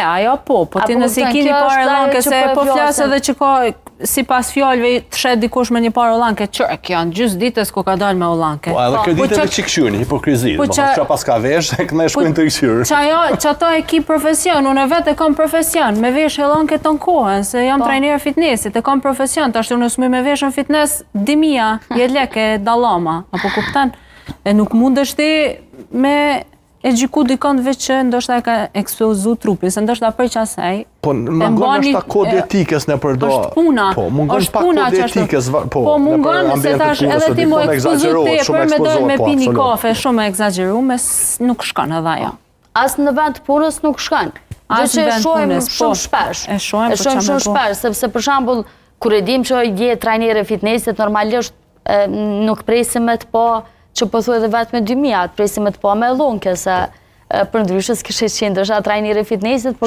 Ajo po ti nësi kini parë lanke, se po flasë edhe që ka si pas fjallëve të shet dikush me një parë lanke, qërek janë gjysë ditës ku ka dalë me lanke. Po edhe krediteve që këshyrë, një hipokrizi, që pas ka vesh, e këne shkojnë të këshyrë. Që ato e ki profesion, unë vetë e kam profesion, me vesh e lanke të në kohën, se jam trajnerë fitnessit, e kam profesion, të ashtu nësë me vesh në fitness, 1000 jetë leke dallama, apo kuptan, e nuk mund është me e gjiku dikon veç që ndoshta e ka ekspozu trupin, se ndoshta për qasaj... Po, mungon është ta kod etikës në përdo... është puna, është puna që është... Po, mungon se tash edhe ti mu ekspozu te për me dojnë me pi një kafe shumë e egzageru, nuk shkon edhe ajo. Asë në vend punës nuk shkon. Gjë që e shojmë shumë shpesh. E shojmë shumë shpesh, sepse për shambull, kur e dim që je trajnere fitnessit, normalisht nuk presim me të po që pëthu edhe vetë me 2000, presim me të po me lunke, se për ndryshës kështë qenë dësha trajnire fitnessit,